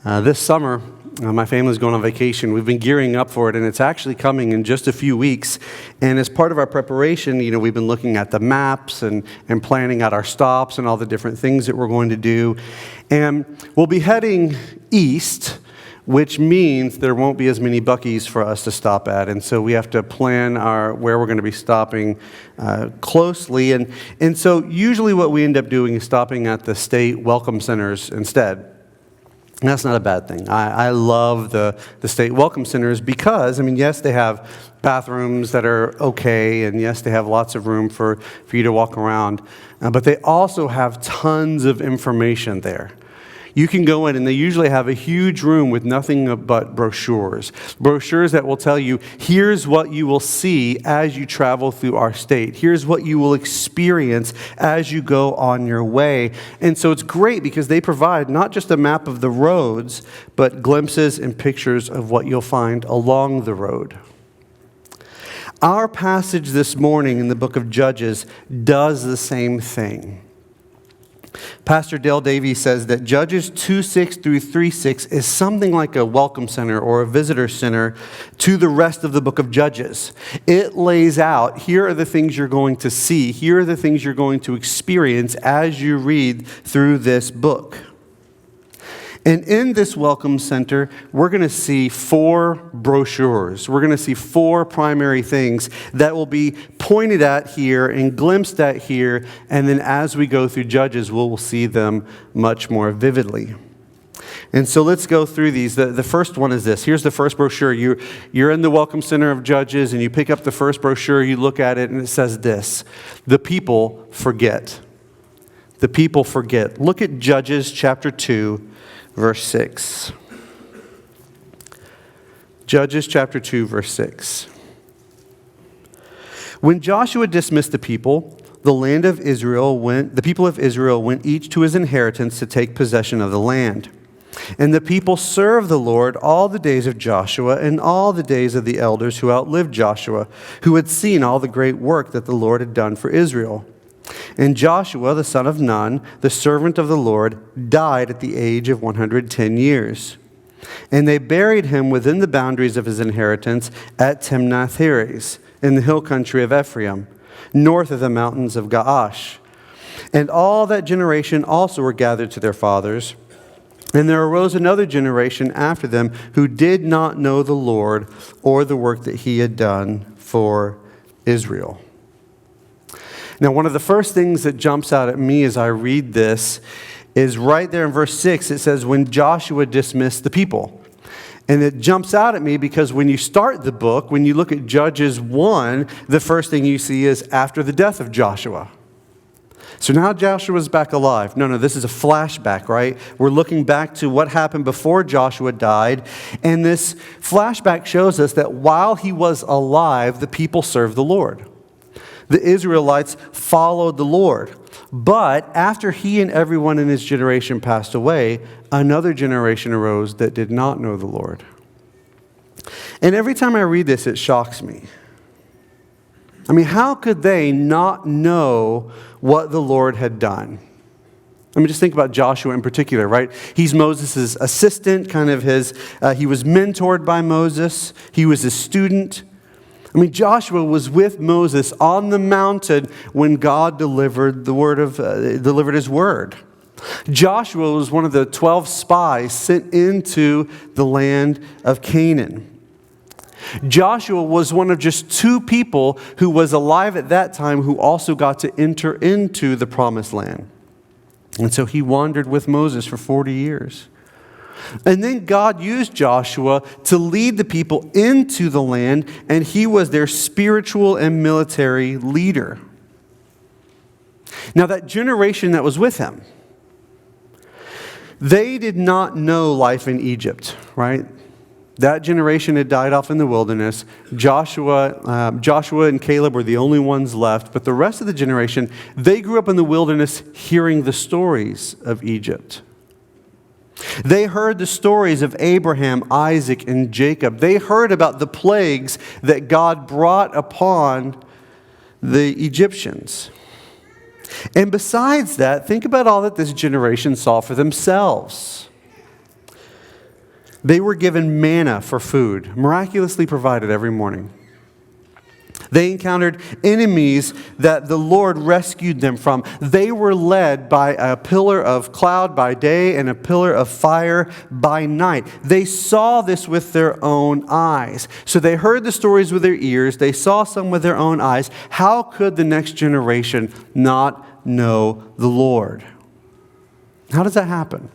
This summer, my family's going on vacation. We've been gearing up for it, and it's actually coming in just a few weeks. And as part of our preparation, we've been looking at the maps and planning out our stops and all the different things that we're going to do. And we'll be heading east, which means there won't be as many Buc-ee's for us to stop at. And so we have to plan where we're going to be stopping closely. And so usually what we end up doing is stopping at the state welcome centers instead. And that's not a bad thing. I love the state welcome centers because, yes, they have bathrooms that are okay, and yes, they have lots of room for you to walk around, but they also have tons of information there. You can go in, and they usually have a huge room with nothing but brochures. Brochures that will tell you, here's what you will see as you travel through our state. Here's what you will experience as you go on your way. And so it's great because they provide not just a map of the roads, but glimpses and pictures of what you'll find along the road. Our passage this morning in the book of Judges does the same thing. Pastor Dale Davies says that Judges 2:6 through 3:6 is something like a welcome center or a visitor center to the rest of the book of Judges. It lays out, here are the things you're going to see, here are the things you're going to experience as you read through this book. And in this welcome center, we're going to see 4 brochures. We're going to see 4 primary things that will be pointed at here and glimpsed at here. And then as we go through Judges, we'll see them much more vividly. And so let's go through these. The first one is this. Here's the first brochure. You're in the welcome center of Judges, and you pick up the first brochure, you look at it, and it says this: the people forget. The people forget. Look at Judges chapter 2. Verse 6. Judges chapter 2, verse 6. When Joshua dismissed the people, the people of Israel went each to his inheritance to take possession of the land. And the people served the Lord all the days of Joshua and all the days of the elders who outlived Joshua, who had seen all the great work that the Lord had done for Israel. And Joshua, the son of Nun, the servant of the Lord, died at the age of 110 years. And they buried him within the boundaries of his inheritance at Timnath-Heres, in the hill country of Ephraim, north of the mountains of Gaash. And all that generation also were gathered to their fathers. And there arose another generation after them who did not know the Lord or the work that he had done for Israel. Now, one of the first things that jumps out at me as I read this is right there in verse 6. It says, when Joshua dismissed the people. And it jumps out at me because when you start the book, when you look at Judges 1, the first thing you see is after the death of Joshua. So now Joshua's back alive. No, this is a flashback, right? We're looking back to what happened before Joshua died. And this flashback shows us that while he was alive, the people served the Lord. The Israelites followed the Lord. But after he and everyone in his generation passed away, another generation arose that did not know the Lord. And every time I read this, it shocks me. How could they not know what the Lord had done? Just think about Joshua in particular, right? He's Moses' assistant, he was mentored by Moses. He was his student. Joshua was with Moses on the mountain when God delivered his word. Joshua was one of the 12 spies sent into the land of Canaan. Joshua was one of just 2 people who was alive at that time who also got to enter into the promised land. And so he wandered with Moses for 40 years. And then God used Joshua to lead the people into the land, and he was their spiritual and military leader. Now, that generation that was with him, they did not know life in Egypt, right? That generation had died off in the wilderness. Joshua and Caleb were the only ones left, but the rest of the generation, they grew up in the wilderness hearing the stories of Egypt. They heard the stories of Abraham, Isaac, and Jacob. They heard about the plagues that God brought upon the Egyptians. And besides that, think about all that this generation saw for themselves. They were given manna for food, miraculously provided every morning. They encountered enemies that the Lord rescued them from. They were led by a pillar of cloud by day and a pillar of fire by night. They saw this with their own eyes. So they heard the stories with their ears. They saw some with their own eyes. How could the next generation not know the Lord? How does that happen?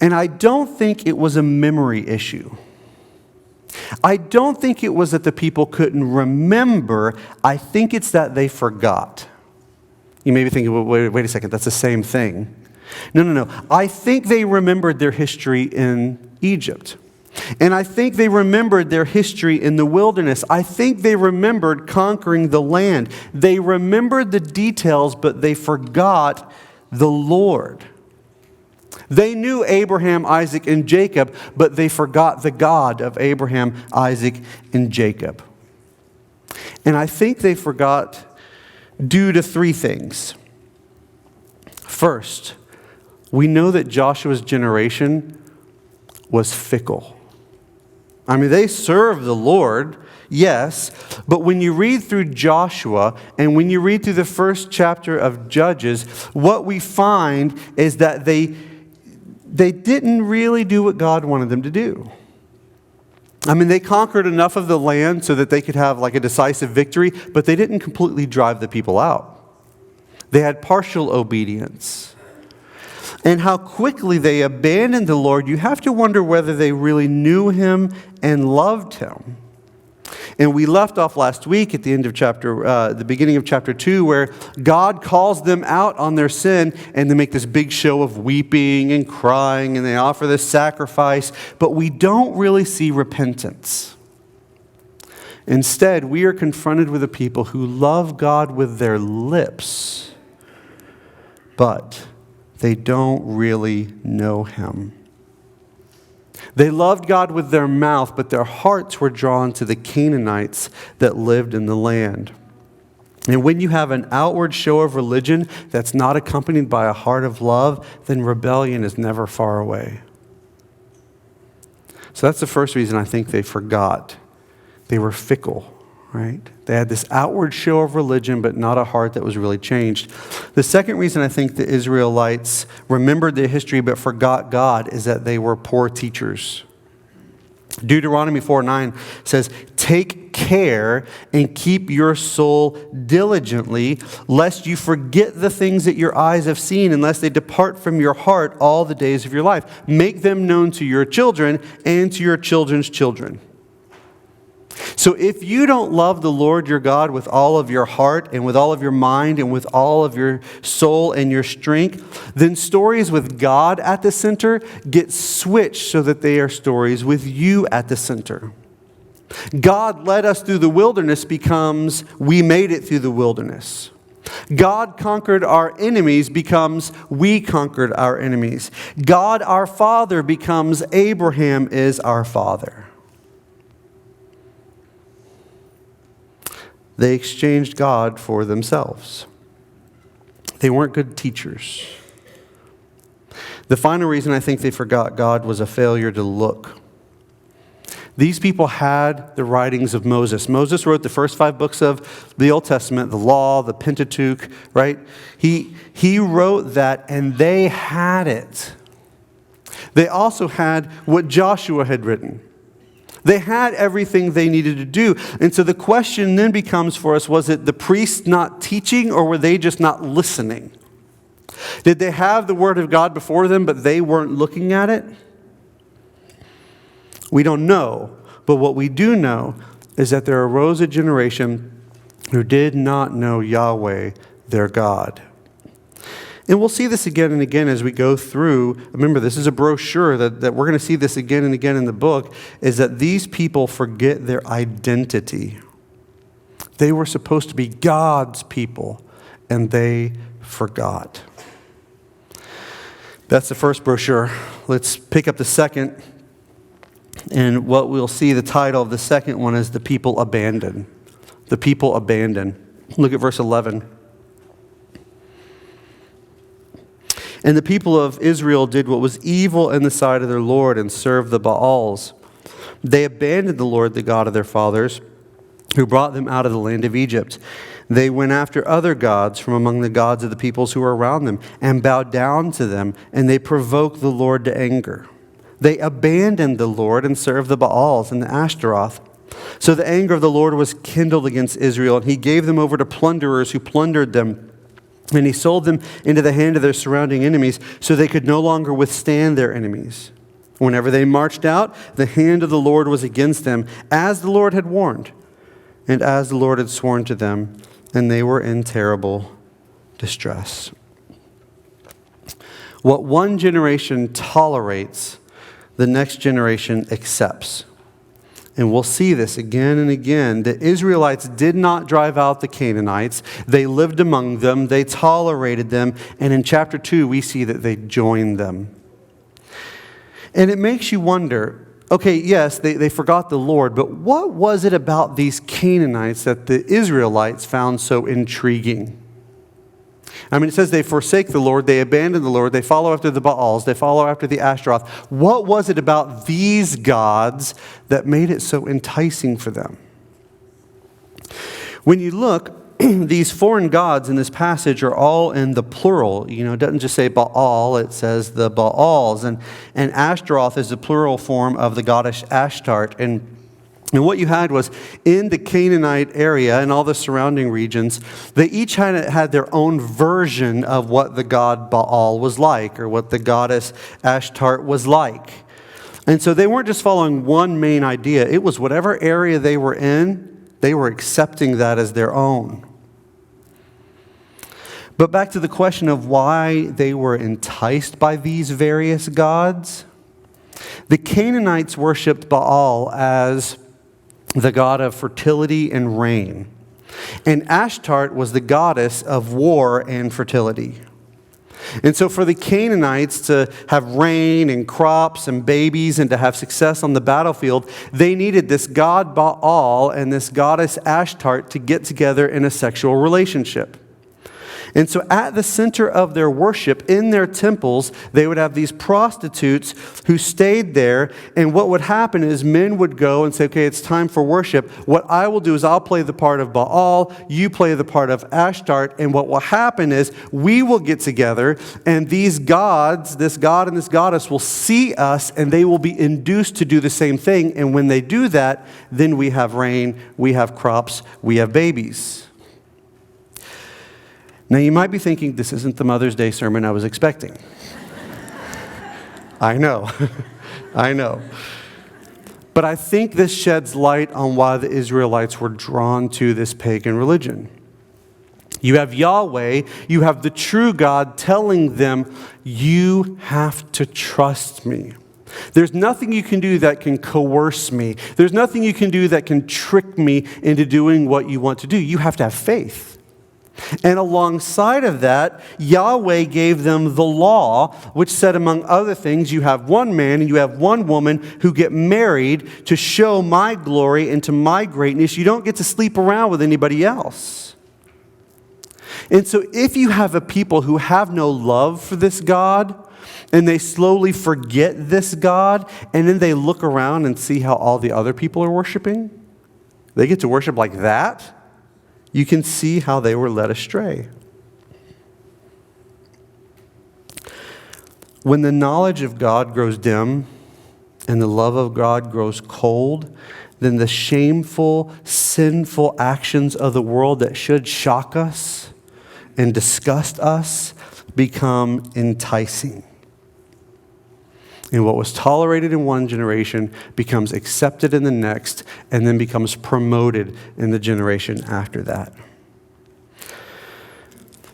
And I don't think it was a memory issue. I don't think it was that the people couldn't remember. I think it's that they forgot. You may be thinking, well, wait a second, that's the same thing. No. I think they remembered their history in Egypt. And I think they remembered their history in the wilderness. I think they remembered conquering the land. They remembered the details, but they forgot the Lord. They knew Abraham, Isaac, and Jacob, but they forgot the God of Abraham, Isaac, and Jacob. And I think they forgot due to three things. First, we know that Joshua's generation was fickle. I mean, they served the Lord, yes, but when you read through Joshua and when you read through the first chapter of Judges, what we find is that they didn't really do what God wanted them to do. I mean, they conquered enough of the land so that they could have like a decisive victory, but they didn't completely drive the people out. They had partial obedience. And how quickly they abandoned the Lord, you have to wonder whether they really knew Him and loved Him. And we left off last week at the end of the beginning of chapter 2, where God calls them out on their sin, and they make this big show of weeping and crying, and they offer this sacrifice, but we don't really see repentance. Instead, we are confronted with a people who love God with their lips, but they don't really know Him. They loved God with their mouth, but their hearts were drawn to the Canaanites that lived in the land. And when you have an outward show of religion that's not accompanied by a heart of love, then rebellion is never far away. So that's the first reason I think they forgot. They were fickle, right? They had this outward show of religion, but not a heart that was really changed. The second reason I think the Israelites remembered their history but forgot God is that they were poor teachers. Deuteronomy 4:9 says, "Take care and keep your soul diligently, lest you forget the things that your eyes have seen, unless they depart from your heart all the days of your life. Make them known to your children and to your children's children." So if you don't love the Lord your God with all of your heart and with all of your mind and with all of your soul and your strength, then stories with God at the center get switched so that they are stories with you at the center. God led us through the wilderness becomes we made it through the wilderness. God conquered our enemies becomes we conquered our enemies. God our Father becomes Abraham is our father. They exchanged God for themselves. They weren't good teachers. The final reason I think they forgot God was a failure to look. These people had the writings of Moses. Moses wrote the first 5 books of the Old Testament, the Law, the Pentateuch, right? He wrote that, and they had it. They also had what Joshua had written. They had everything they needed to do. And so the question then becomes for us, was it the priests not teaching, or were they just not listening? Did they have the Word of God before them, but they weren't looking at it? We don't know. But what we do know is that there arose a generation who did not know Yahweh, their God. And we'll see this again and again as we go through. Remember, this is a brochure that we're going to see this again and again in the book, is that these people forget their identity. They were supposed to be God's people, and they forgot. That's the first brochure. Let's pick up the second. And what we'll see, the title of the second one is The People Abandoned. The People Abandoned. Look at verse 11. And the people of Israel did what was evil in the sight of their Lord and served the Baals. They abandoned the Lord, the God of their fathers, who brought them out of the land of Egypt. They went after other gods from among the gods of the peoples who were around them and bowed down to them, and they provoked the Lord to anger. They abandoned the Lord and served the Baals and the Ashtaroth. So the anger of the Lord was kindled against Israel, and he gave them over to plunderers who plundered them. And he sold them into the hand of their surrounding enemies, so they could no longer withstand their enemies. Whenever they marched out, the hand of the Lord was against them, as the Lord had warned, and as the Lord had sworn to them, and they were in terrible distress. What one generation tolerates, the next generation accepts. And we'll see this again and again. The Israelites did not drive out the Canaanites. They lived among them. They tolerated them. And in chapter 2, we see that they joined them. And it makes you wonder, okay, yes, they forgot the Lord, but what was it about these Canaanites that the Israelites found so intriguing? I mean, it says they forsake the Lord, they abandon the Lord, they follow after the Baals, they follow after the Ashtaroth. What was it about these gods that made it so enticing for them? When you look, these foreign gods in this passage are all in the plural. You know, it doesn't just say Baal, it says the Baals. And Ashtaroth is the plural form of the goddess Ashtart. And what you had was in the Canaanite area and all the surrounding regions, they each had their own version of what the god Baal was like or what the goddess Ashtart was like. And so they weren't just following one main idea. It was whatever area they were in, they were accepting that as their own. But back to the question of why they were enticed by these various gods. The Canaanites worshipped Baal as the god of fertility and rain. And Ashtart was the goddess of war and fertility. And so for the Canaanites to have rain and crops and babies and to have success on the battlefield, they needed this god Baal and this goddess Ashtart to get together in a sexual relationship. And so at the center of their worship, in their temples, they would have these prostitutes who stayed there. And what would happen is men would go and say, okay, it's time for worship. What I will do is I'll play the part of Baal, you play the part of Ashtart. And what will happen is we will get together and these gods, this god and this goddess will see us and they will be induced to do the same thing. And when they do that, then we have rain, we have crops, we have babies. Now, you might be thinking, this isn't the Mother's Day sermon I was expecting. I know. I know. But I think this sheds light on why the Israelites were drawn to this pagan religion. You have Yahweh, you have the true God telling them, you have to trust me. There's nothing you can do that can coerce me. There's nothing you can do that can trick me into doing what you want to do. You have to have faith. And alongside of that, Yahweh gave them the law, which said, among other things, you have one man and you have one woman who get married to show my glory and to my greatness. You don't get to sleep around with anybody else. And so if you have a people who have no love for this God, and they slowly forget this God, and then they look around and see how all the other people are worshiping, they get to worship like that, you can see how they were led astray. When the knowledge of God grows dim and the love of God grows cold, then the shameful, sinful actions of the world that should shock us and disgust us become enticing. And what was tolerated in one generation becomes accepted in the next and then becomes promoted in the generation after that.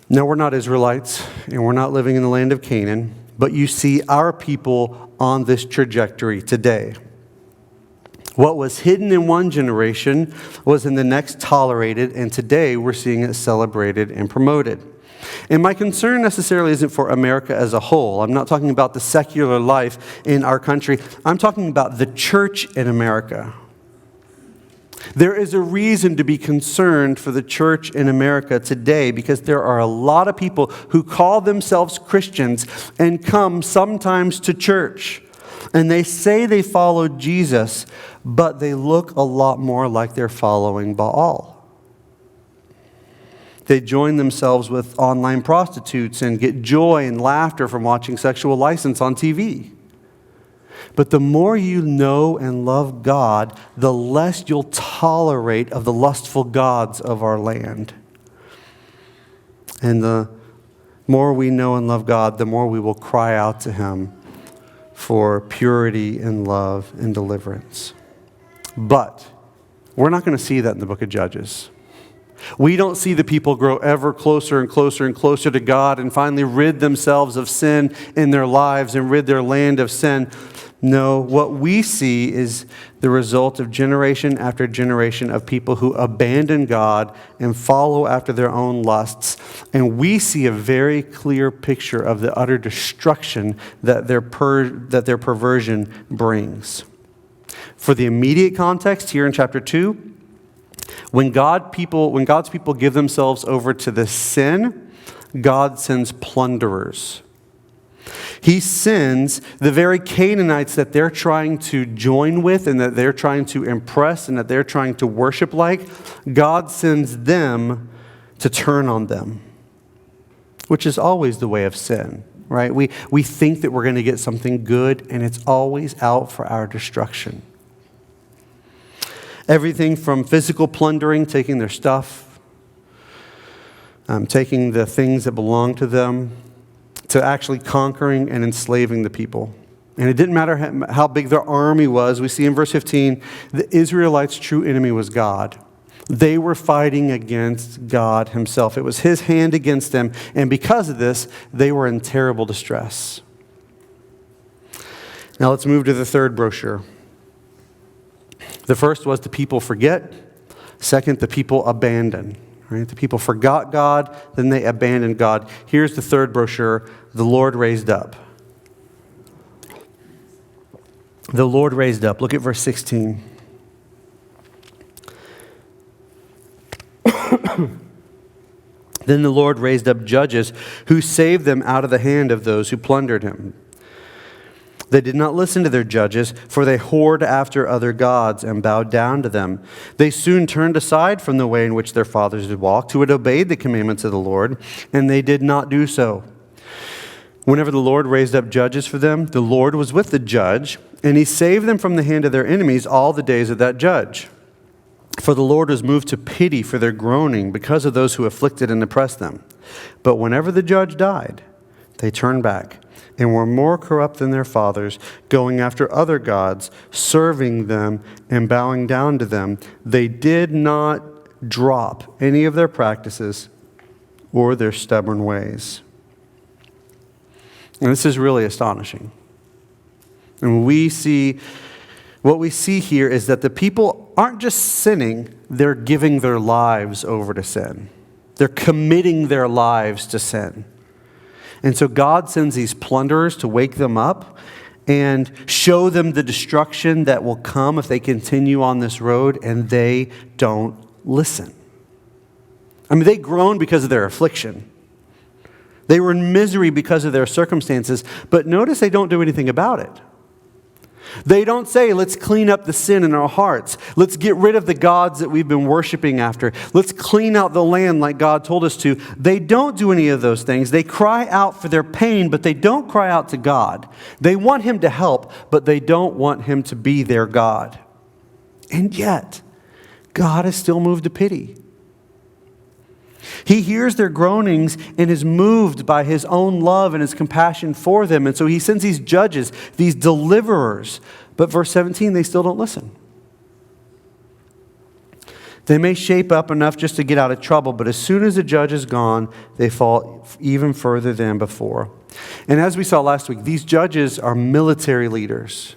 Now, we're not Israelites and we're not living in the land of Canaan, but you see our people on this trajectory today. What was hidden in one generation was in the next tolerated, and today we're seeing it celebrated and promoted. And my concern necessarily isn't for America as a whole. I'm not talking about the secular life in our country. I'm talking about the church in America. There is a reason to be concerned for the church in America today because there are a lot of people who call themselves Christians and come sometimes to church. And they say they follow Jesus, but they look a lot more like they're following Baal. They join themselves with online prostitutes and get joy and laughter from watching sexual license on TV. But the more you know and love God, the less you'll tolerate of the lustful gods of our land. And the more we know and love God, the more we will cry out to Him for purity and love and deliverance. But we're not going to see that in the book of Judges. We don't see the people grow ever closer and closer and closer to God and finally rid themselves of sin in their lives and rid their land of sin. No, what we see is the result of generation after generation of people who abandon God and follow after their own lusts. And we see a very clear picture of the utter destruction that their perversion brings. For the immediate context here in chapter 2, when God's people give themselves over to the sin, God sends plunderers. He sends the very Canaanites that they're trying to join with and that they're trying to impress and that they're trying to worship like, God sends them to turn on them, which is always the way of sin, right? We think that we're going to get something good, and it's always out for our destruction. Everything from physical plundering, taking their stuff, taking the things that belong to them, to actually conquering and enslaving the people. And it didn't matter how big their army was. We see in verse 15, the Israelites' true enemy was God. They were fighting against God Himself. It was His hand against them. And because of this, they were in terrible distress. Now let's move to the third brochure. The first was the people forget. Second, the people abandon. Right? The people forgot God, then they abandoned God. Here's the third brochure, the Lord raised up. The Lord raised up. Look at verse 16. Then the Lord raised up judges who saved them out of the hand of those who plundered Him. They did not listen to their judges, for they whored after other gods and bowed down to them. They soon turned aside from the way in which their fathers had walked, who had obeyed the commandments of the Lord, and they did not do so. Whenever the Lord raised up judges for them, the Lord was with the judge, and He saved them from the hand of their enemies all the days of that judge. For the Lord was moved to pity for their groaning because of those who afflicted and oppressed them. But whenever the judge died, they turned back and were more corrupt than their fathers, going after other gods, serving them and bowing down to them. They did not drop any of their practices or their stubborn ways. And this is really astonishing. And what we see here is that the people aren't just sinning, they're giving their lives over to sin. They're committing their lives to sin. And so God sends these plunderers to wake them up and show them the destruction that will come if they continue on this road, and they don't listen. I mean, they groan because of their affliction. They were in misery because of their circumstances, but notice they don't do anything about it. They don't say, let's clean up the sin in our hearts. Let's get rid of the gods that we've been worshiping after. Let's clean out the land like God told us to. They don't do any of those things. They cry out for their pain, but they don't cry out to God. They want Him to help, but they don't want Him to be their God. And yet, God is still moved to pity. He hears their groanings and is moved by His own love and His compassion for them. And so He sends these judges, these deliverers. But verse 17, they still don't listen. They may shape up enough just to get out of trouble, but as soon as the judge is gone, they fall even further than before. And as we saw last week, these judges are military leaders.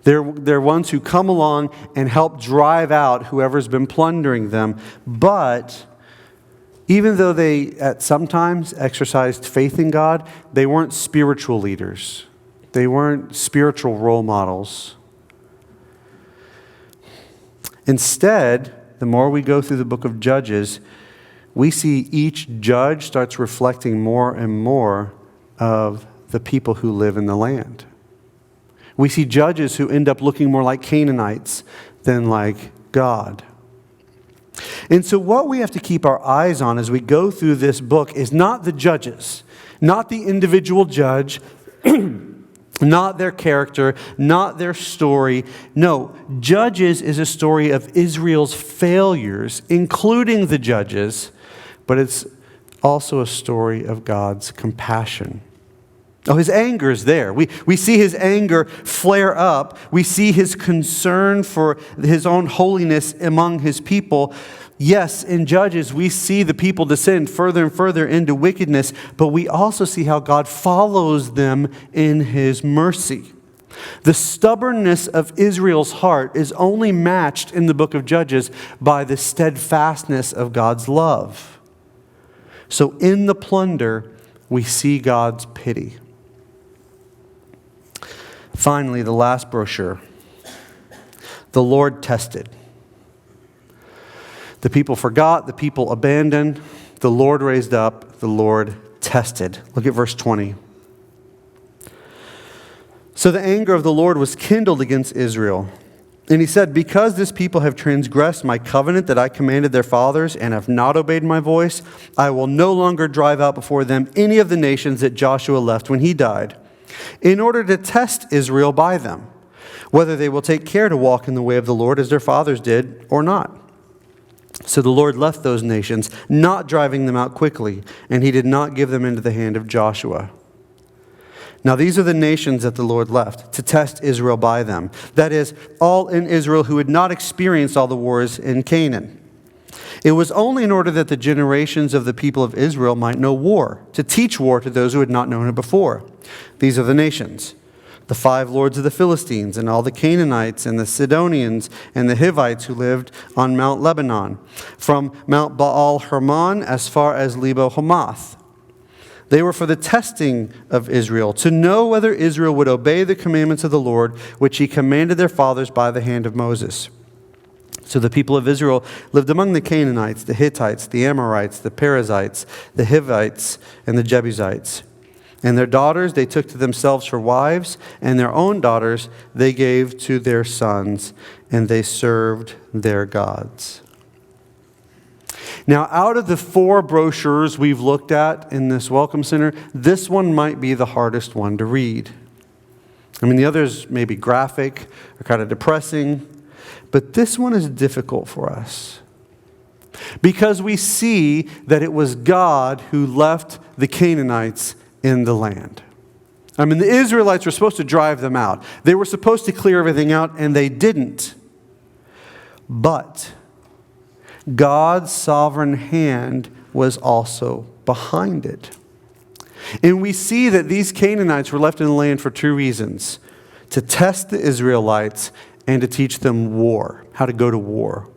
They're ones who come along and help drive out whoever's been plundering them. But even though they at sometimes exercised faith in God, they weren't spiritual leaders. They weren't spiritual role models. Instead, the more we go through the book of Judges, we see each judge starts reflecting more and more of the people who live in the land. We see judges who end up looking more like Canaanites than like God. And so what we have to keep our eyes on as we go through this book is not the judges, not the individual judge, not their character, not their story. No, Judges is a story of Israel's failures, including the judges, but it's also a story of God's compassion. Oh, his anger is there. We see his anger flare up. We see his concern for his own holiness among his people. Yes, in Judges, we see the people descend further and further into wickedness, but we also see how God follows them in his mercy. The stubbornness of Israel's heart is only matched in the book of Judges by the steadfastness of God's love. So in the plunder, we see God's pity. Finally, the last brochure. The Lord tested. The people forgot, the people abandoned, the Lord raised up, the Lord tested. Look at verse 20. So the anger of the Lord was kindled against Israel. And he said, because this people have transgressed my covenant that I commanded their fathers and have not obeyed my voice, I will no longer drive out before them any of the nations that Joshua left when he died, in order to test Israel by them, whether they will take care to walk in the way of the Lord as their fathers did or not. So the Lord left those nations, not driving them out quickly, and he did not give them into the hand of Joshua. Now these are the nations that the Lord left, to test Israel by them. That is, all in Israel who had not experienced all the wars in Canaan. It was only in order that the generations of the people of Israel might know war, to teach war to those who had not known it before. These are the nations: the 5 lords of the Philistines, and all the Canaanites, and the Sidonians, and the Hivites who lived on Mount Lebanon, from Mount Baal Hermon as far as Lebo Hamath. They were for the testing of Israel, to know whether Israel would obey the commandments of the Lord, which he commanded their fathers by the hand of Moses. So the people of Israel lived among the Canaanites, the Hittites, the Amorites, the Perizzites, the Hivites, and the Jebusites. And their daughters they took to themselves for wives, and their own daughters they gave to their sons, and they served their gods. Now, out of the 4 brochures we've looked at in this Welcome Center, this one might be the hardest one to read. I mean, the others may be graphic or kind of depressing, but this one is difficult for us because we see that it was God who left the Canaanites in the land. I mean, the Israelites were supposed to drive them out. They were supposed to clear everything out, and they didn't. But God's sovereign hand was also behind it. And we see that these Canaanites were left in the land for 2 reasons: to test the Israelites and to teach them war, how to go to war.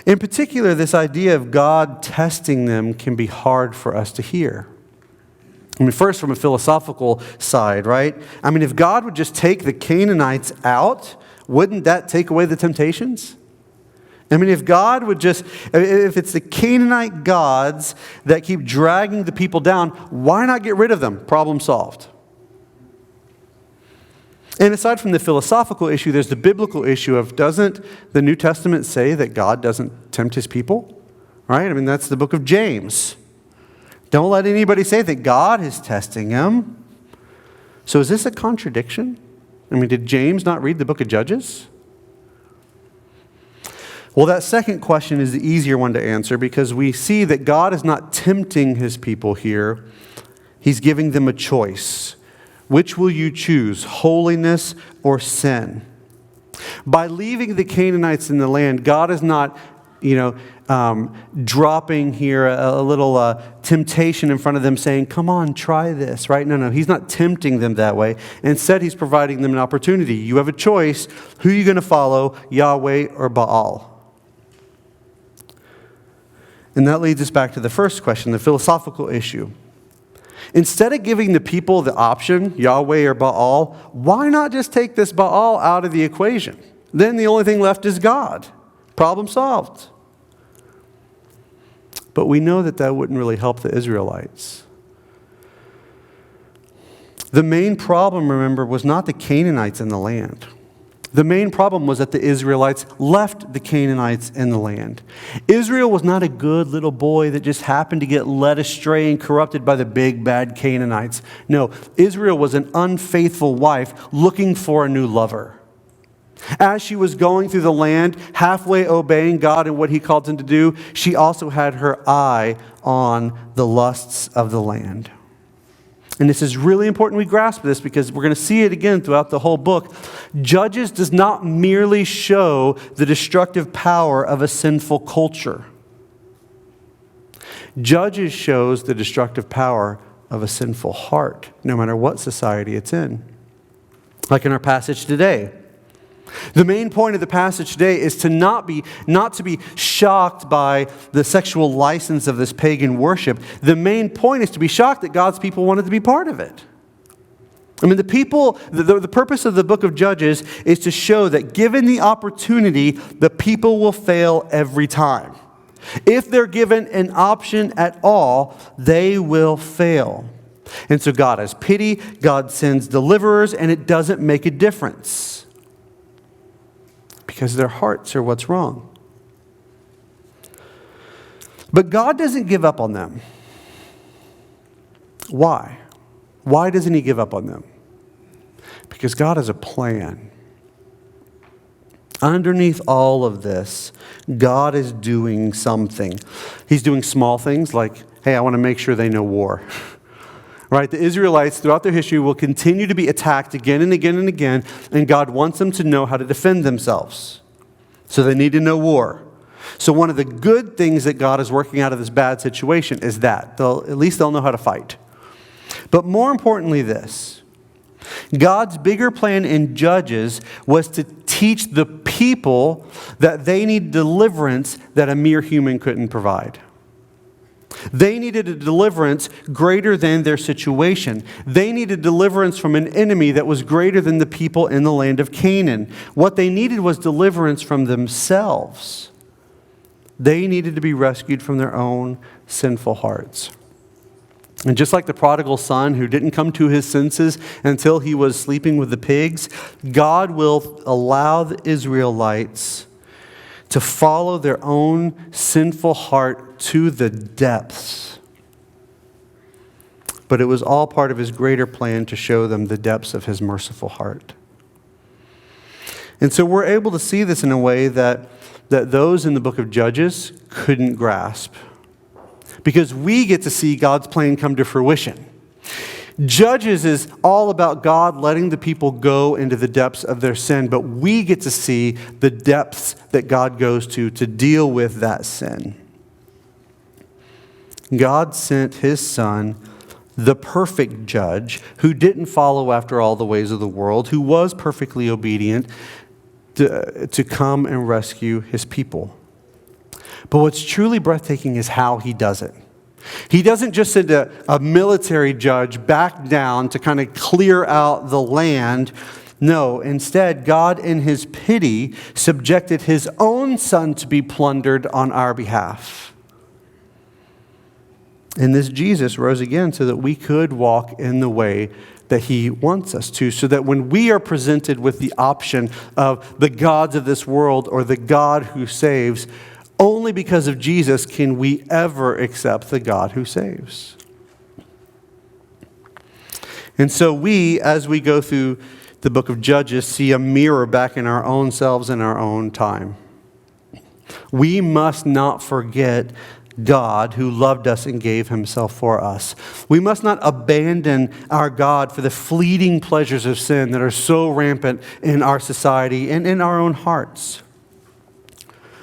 In particular, this idea of God testing them can be hard for us to hear. I mean, first from a philosophical side, right? I mean, if God would just take the Canaanites out, wouldn't that take away the temptations? I mean, if God would just, if it's the Canaanite gods that keep dragging the people down, why not get rid of them? Problem solved. And aside from the philosophical issue, there's the biblical issue of, doesn't the New Testament say that God doesn't tempt his people? Right? I mean, that's the book of James. Don't let anybody say that God is testing him. So is this a contradiction? I mean, did James not read the book of Judges? Well, that second question is the easier one to answer because we see that God is not tempting his people here. He's giving them a choice. Which will you choose, holiness or sin? By leaving the Canaanites in the land, God is not, dropping here a little temptation in front of them saying, come on, try this, right? No, he's not tempting them that way. Instead, he's providing them an opportunity. You have a choice. Who are you going to follow, Yahweh or Baal? And that leads us back to the first question, the philosophical issue. Instead of giving the people the option, Yahweh or Baal, why not just take this Baal out of the equation? Then the only thing left is God. Problem solved. But we know that that wouldn't really help the Israelites. The main problem, remember, was not the Canaanites in the land. The main problem was that the Israelites left the Canaanites in the land. Israel was not a good little boy that just happened to get led astray and corrupted by the big bad Canaanites. No, Israel was an unfaithful wife looking for a new lover. As she was going through the land, halfway obeying God and what he called them to do, she also had her eye on the lusts of the land. And this is really important we grasp this because we're going to see it again throughout the whole book. Judges does not merely show the destructive power of a sinful culture. Judges shows the destructive power of a sinful heart, no matter what society it's in. Like in our passage today. The main point of the passage today is to not to be shocked by the sexual license of this pagan worship. The main point is to be shocked that God's people wanted to be part of it. I mean, the purpose of the book of Judges is to show that given the opportunity, the people will fail every time. If they're given an option at all, they will fail. And so God has pity, God sends deliverers, and it doesn't make a difference. Because their hearts are what's wrong. But God doesn't give up on them. Why? Why doesn't he give up on them? Because God has a plan. Underneath all of this, God is doing something. He's doing small things like, hey, I want to make sure they know war. Right? The Israelites throughout their history will continue to be attacked again and again and again, and God wants them to know how to defend themselves. So they need to know war. So one of the good things that God is working out of this bad situation is that. At least they'll know how to fight. But more importantly this, God's bigger plan in Judges was to teach the people that they need deliverance that a mere human couldn't provide. They needed a deliverance greater than their situation. They needed deliverance from an enemy that was greater than the people in the land of Canaan. What they needed was deliverance from themselves. They needed to be rescued from their own sinful hearts. And just like the prodigal son who didn't come to his senses until he was sleeping with the pigs, God will allow the Israelites to follow their own sinful heart to the depths. But it was all part of his greater plan to show them the depths of his merciful heart. And so we're able to see this in a way that those in the book of Judges couldn't grasp. Because we get to see God's plan come to fruition. Judges is all about God letting the people go into the depths of their sin, but we get to see the depths that God goes to deal with that sin. God sent his son, the perfect judge, who didn't follow after all the ways of the world, who was perfectly obedient, to come and rescue his people. But what's truly breathtaking is how he does it. He doesn't just send a military judge back down to kind of clear out the land. No, instead, God in his pity subjected his own son to be plundered on our behalf. And this Jesus rose again so that we could walk in the way that he wants us to, so that when we are presented with the option of the gods of this world or the God who saves, only because of Jesus can we ever accept the God who saves. And so we, as we go through the book of Judges, see a mirror back in our own selves in our own time. We must not forget God who loved us and gave himself for us. We must not abandon our God for the fleeting pleasures of sin that are so rampant in our society and in our own hearts.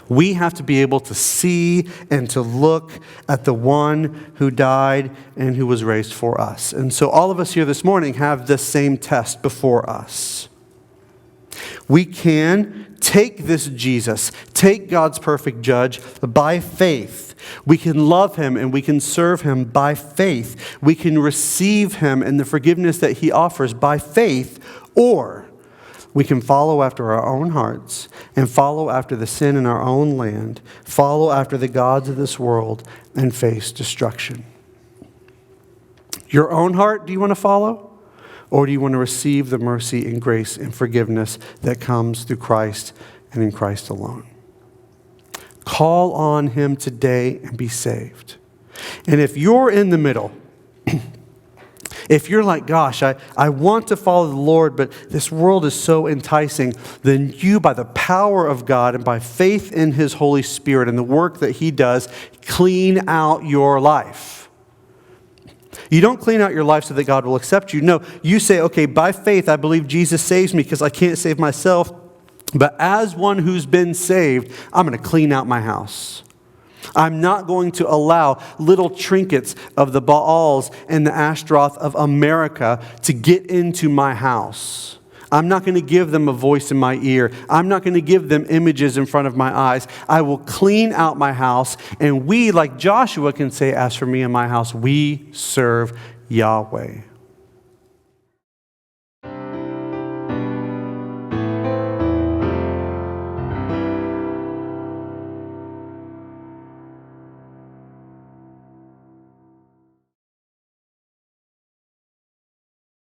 We have to be able to see and to look at the one who died and who was raised for us. And so all of us here this morning have this same test before us. We can take this Jesus, take God's perfect judge by faith. We can love him and we can serve him by faith. We can receive him and the forgiveness that he offers by faith, or We can follow after our own hearts and follow after the sin in our own land, follow after the gods of this world, and face destruction. Your own heart, do you want to follow? Or do you want to receive the mercy and grace and forgiveness that comes through Christ and in Christ alone? Call on him today and be saved. And if you're in the middle, if you're like, gosh, I want to follow the Lord, but this world is so enticing, then you, by the power of God and by faith in his Holy Spirit and the work that he does, clean out your life. You don't clean out your life so that God will accept you. No, you say, okay, by faith, I believe Jesus saves me because I can't save myself. But as one who's been saved, I'm going to clean out my house. I'm not going to allow little trinkets of the Baals and the Ashtaroth of America to get into my house. I'm not going to give them a voice in my ear. I'm not going to give them images in front of my eyes. I will clean out my house. And we, like Joshua, can say, as for me and my house, we serve Yahweh.